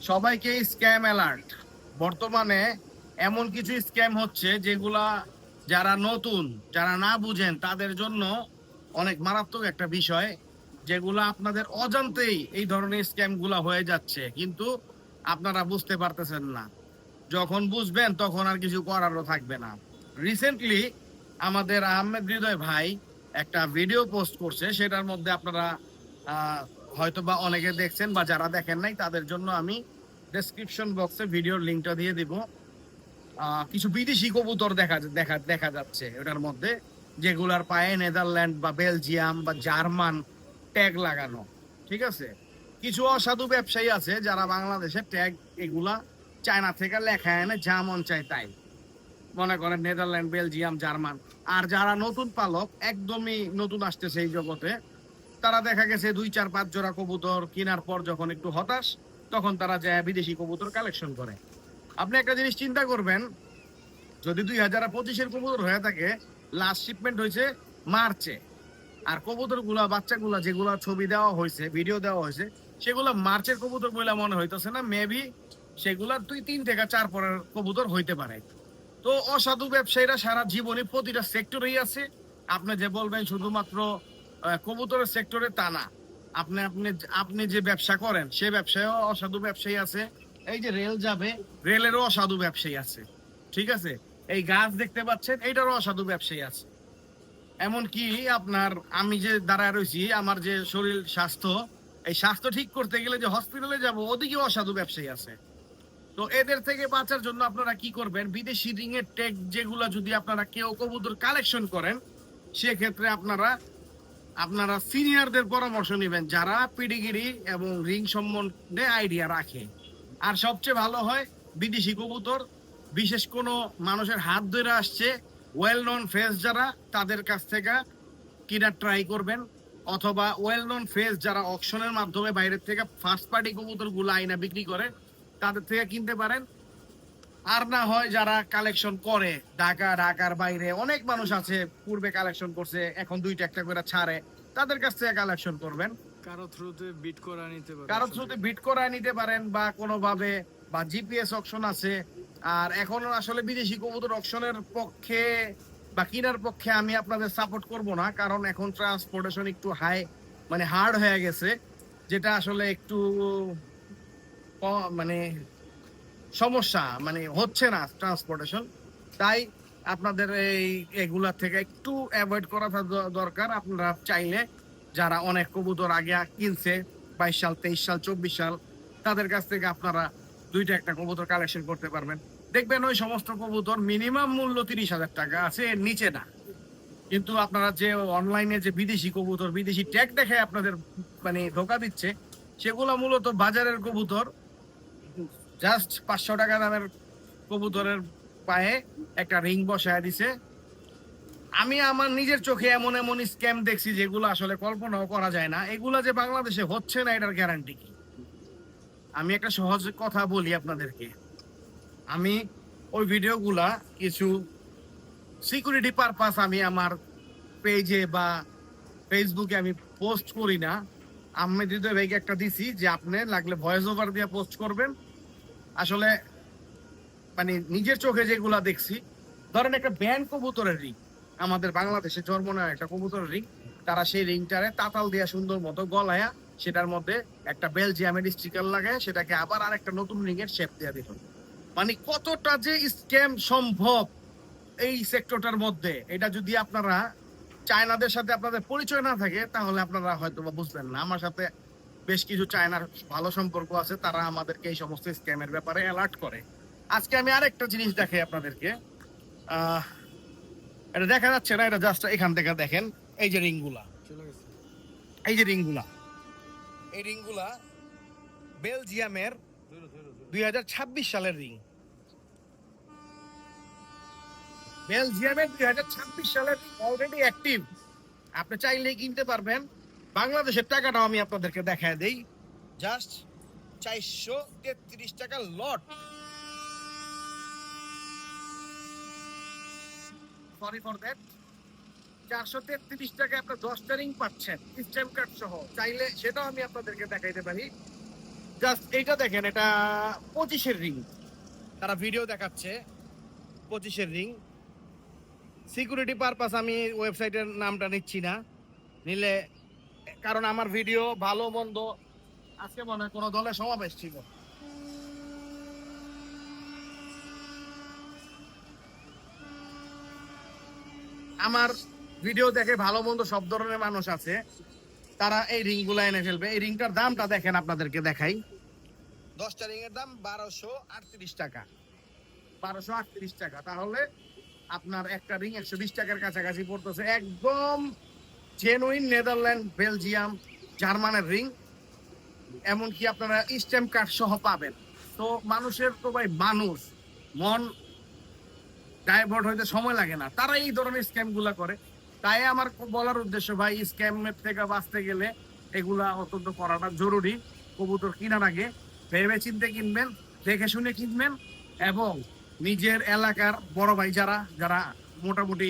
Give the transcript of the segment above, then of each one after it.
সবাইকে scam alert. বর্তমানে এমন কিছু স্ক্যাম হচ্ছে যেগুলা যারা নতুন, যারা না বুঝেন তাদের জন্য অনেক মারাত্মক একটা বিষয়, যেগুলা আপনাদের অজান্তেই এই ধরনের স্ক্যাম গুলা হয়ে যাচ্ছে, কিন্তু আপনারা বুঝতে পারতেছেন না। যখন বুঝবেন তখন আর কিছু করারও থাকবে না। রিসেন্টলি আমাদের আহমেদ হৃদয় ভাই একটা ভিডিও পোস্ট করছে, সেটার মধ্যে আপনারা আহ, হয়তো বা অনেকে দেখছেন, বা যারা দেখেন নাই তাদের জন্য আমি ডেসক্রিপশন বক্সে ভিডিওর লিঙ্কটা দিয়ে দিব। কিছু বিদেশি কবুতর দেখা দেখা দেখা যাচ্ছে ওটার মধ্যে, যেগুলার পায়ে নেদারল্যান্ড বা বেলজিয়াম বা জার্মান ট্যাগ লাগানো। ঠিক আছে, কিছু অসাধু ব্যবসায়ী আছে যারা বাংলাদেশে ট্যাগ এগুলা চায়না থেকে লেখা এনে যা মন চায় তাই মনে করেন, নেদারল্যান্ড, বেলজিয়াম, জার্মান। আর যারা নতুন পালক, একদমই নতুন আসতেছে এই জগতে, তারা দেখা গেছে 2, 4, 5 জোড়া কবুতর কেনার পর যখন একটু হতাশ, তখন তারা যায় বিদেশি কবুতর কালেকশন করে। আপনি একটা জিনিস চিন্তা করবেন, যদি 2025-এর কবুতর হয়ে থাকে, লাস্ট শিপমেন্ট হয়েছে মার্চে, আর কবুতর গুলা, বাচ্চাগুলা যেগুলা ছবি দেওয়া হয়েছে, ভিডিও দেওয়া হয়েছে, সেগুলা মার্চের কবুতর বলে মনে হইতেছে না। মেবি সেগুলা 2, 3 থেকে 4 পরের কবুতর হইতে পারে। তো অসাধু ব্যবসায়ীরা সারা জীবনে প্রতিটা সেক্টরেই আছে। আপনি যে বলবেন শুধুমাত্র কবুতরের সেক্টরে, তা না। আপনি আপনি আপনি যে ব্যবসা করেন সে ব্যবসায়ও অসাধু ব্যবসায়ী আছে। এই যে রেল যাবে, রেলেরও অসাধু ব্যবসায়ী আছে। ঠিক আছে, এই গাছ দেখতে পাচ্ছেন, এইটারও অসাধু ব্যবসায়ী আছে। এমনকি আপনার, আমি যে দাঁড়ায় রয়েছি, আমার যে শরীর স্বাস্থ্য, এই স্বাস্থ্য ঠিক করতে গেলে যে হসপিটালে যাব, ওদিকে অসাধু ব্যবসায়ী আছে। তো এদের থেকে বাঁচার জন্য আপনারা কি করবেন, বিদেশি রিং এর ট্যাগ যেগুলা যদি আপনারা কেউ কবুতর কালেকশন করেন, সেক্ষেত্রে আপনারা আপনারা সিনিয়রদের পরামর্শ নেবেন, যারা পিডিগিরি এবং রিং সম্বন্ধে আইডিয়া রাখে। আর সবচেয়ে ভালো হয় বিদেশি কবুতর বিশেষ কোনো মানুষের হাত ধরে আসছে, ওয়েল নন ফেস যারা, তাদের কাছ থেকে কিনা ট্রাই করবেন। অথবা ওয়েল নন ফেস যারা অকশনের মাধ্যমে বাইরের থেকে ফার্স্ট পার্টি কবুতর গুলো আইনা বিক্রি করে, তাদের থেকে কিনতে পারেন। আর না হয় যারা কালেকশন করে, ঢাকার বাইরে অনেক মানুষ আছে, পূর্বে কালেকশন করছে, এখন 2টা-1টা করে ছাড়ে, তাদের কাছ থেকে কালেকশন করবেন। কারো থ্রুতে বিট করা নিতে পারে, কারো থ্রুতে বিট করায় নিতে পারেন, বা কোনোভাবে, বা জিপিএস অকশন আছে। আর এখন আসলে বিদেশি কবুতর অকশনের পক্ষে বা কিনার পক্ষে আমি আপনাদের সাপোর্ট করব না, কারণ এখন ট্রান্সপোর্টেশন একটু হাই, মানে হার্ড হয়ে গেছে, যেটা আসলে একটু মানে সমস্যা, মানে হচ্ছে না ট্রান্সপোর্টেশন। তাই আপনাদের এগুলা থেকে একটু অ্যাভয়েড করা দরকার। আপনারা চাইলে যারা অনেক কবুতর আগে কিনছে, 22 সাল, 23 সাল, 24 সাল, তাদের কাছ থেকে আপনারা 2টা-1টা কবুতর কালেকশন করতে পারবেন। দেখবেন ওই সমস্ত কবুতর মিনিমাম মূল্য 30,000 টাকা আছে, এর নিচে না। কিন্তু আপনারা যে অনলাইনে যে বিদেশি কবুতর, বিদেশি ট্যাগ দেখে আপনাদের মানে ধোকা দিচ্ছে, সেগুলো মূলত বাজারের কবুতর। জাস্ট 500 টাকা দামের কবুতরের পায়ে একটা রিং বসায় দিছে। আমি আমার নিজের চোখে এমন এমন স্ক্যাম দেখছি যেগুলো আসলে কল্পনাও করা যায় না। এগুলা যে বাংলাদেশে হচ্ছে না, এটার গ্যারান্টি কি? আমি একটা সহজ কথা বলি আপনাদেরকে। আমি ওই ভিডিওগুলা কিছু সিকিউরিটি পারপাস আমি আমার পেজে বা ফেসবুকে আমি পোস্ট করি না। আমি হৃদয় ভাইকে একটা দিছি যে আপনি লাগলে ভয়েস ওভার দিয়ে পোস্ট করবেন। আসলে মানে নিজের চোখে যেগুলা দেখছি, ধরেন একটা ব্যান্ড কবুতরের রিং, আমাদের বাংলাদেশে জন্ম নেওয়া একটা কবুতরের রিং, তারা সেই রিংটারে তাতাল দিয়া সুন্দর মতো গলায়া, সেটার মধ্যে একটা বেলজিয়ামের স্টিকার লাগায়, সেটাকে আবার আরেকটা নতুন রিং এর শেপ দেওয়া দিত। মানে কতটা যে স্ক্যাম সম্ভব এই সেক্টরটার মধ্যে, এটা যদি আপনারা চায়নাদের সাথে আপনাদের পরিচয় না থাকে, তাহলে আপনারা হয়তো বা বুঝবেন না। আমার সাথে বেশ কিছু চায়নার ভালো সম্পর্ক আছে, তারা আমাদেরকে এই সমস্ত স্ক্যামের ব্যাপারে অ্যালার্ট করে। আজকে আমি আরেকটা জিনিস দেখাই আপনাদেরকে। এটা দেখা যাচ্ছে না, এটা জাস্ট এখান থেকে দেখেন, এই যে রিংগুলা, এই যে রিংগুলা, এই রিংগুলা বেলজিয়ামের 2026 সালের রিং। বেলজিয়ামের 2026 সালের অলরেডি অ্যাক্টিভ। আপনি চাইলেই কিনতে পারবেন। বাংলাদেশের টাকাটাও আমি আপনাদেরকে দেখায় দেই। জাস্ট 433 টাকা লট। Sorry for that. 433 টাকায় আপনার 10টা রিং পাচ্ছেন স্ট্যাম্প কার্ড সহ। চাইলে সেটাও আমি আপনাদেরকে দেখাইতে পারি। জাস্ট এইটা দেখেন, এটা 25-এর রিং, তারা ভিডিও দেখাচ্ছে 25-এর রিং। সিকিউরিটি পারপাস আমি ওয়েবসাইটের নামটা নিচ্ছি না, নিলে কারণ আমার ভিডিও ভালো মন্দ, আজকে মনে হয় কোনো দলের সমাবেশ ছিল, আমার ভিডিও দেখে ভালো মন্দ সব ধরনের মানুষ আছে, তারা এই রিং গুলা এনে ফেলবে। এই রিংটার দামটা দেখেন, আপনাদেরকে দেখাই। 10টা রিং এর দাম 1238 টাকা, 1238 টাকা। তাহলে আপনার একটা রিং 120 টাকার কাছাকাছি পড়তেছে। একদম জেনুইন নেদারল্যান্ড, বেলজিয়াম, জার্মানের রিং, এমনকি আপনারা স্ট্যাম্প কার্ড সহ পাবেন। তো মানুষের তো ভাই মানুষ, মন ডাইভার্ট হইতে সময় লাগে না, তারা এই ধরনের স্ক্যাম গুলা করে। তাই আমার বলার উদ্দেশ্য ভাই, স্ক্যামের থেকে বাঁচতে গেলে এগুলা অত্যন্ত করাটা জরুরি। কবুতর কেনার আগে ভেবে চিন্তে কিনবেন, দেখে শুনে কিনবেন, এবং নিজের এলাকার বড় ভাই যারা যারা মোটামুটি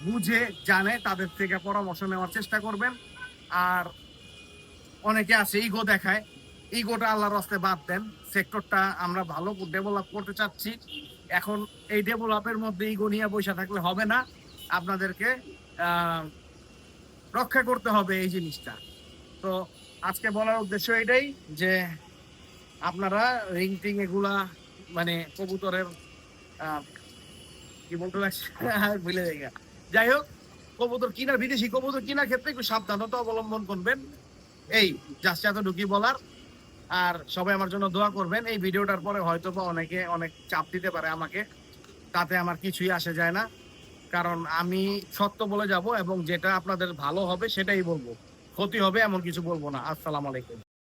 বুঝে জানে তাদের থেকে পরামর্শ নেওয়ার চেষ্টা করবেন। আর অনেকে আছে ইগো দেখায়, ইগোটা আল্লাহর রাস্তায় বাদ দেন। সেক্টরটা আমরা ভালো ডেভেলপ করতে চাচ্ছি, এখন এই ডেভেলপের মধ্যে ইগো নিয়ে বসে থাকলে হবে না, আপনাদেরকে রক্ষা করতে হবে এই জিনিসটা। তো আজকে বলার উদ্দেশ্য এটাই যে আপনারা রিং টিং এগুলা মানে কবুতরের কি বলতে লাগছে ভুলে যাই। যাই হোক, কবুতর কিনার, বিদেশি কবুতর কিনার ক্ষেত্রে একটু সাবধানতা অবলম্বন করবেন, এই জাস্ট এতটুকুই বলার। আর সবাই আমার জন্য দোয়া করবেন। এই ভিডিওটার পরে হয়তো বা অনেকে অনেক চাপ দিতে পারে আমাকে, তাতে আমার কিছুই আসে যায় না, কারণ আমি সত্য বলে যাব এবং যেটা আপনাদের ভালো হবে সেটাই বলবো, ক্ষতি হবে এমন কিছু বলবো না। আসসালামু আলাইকুম।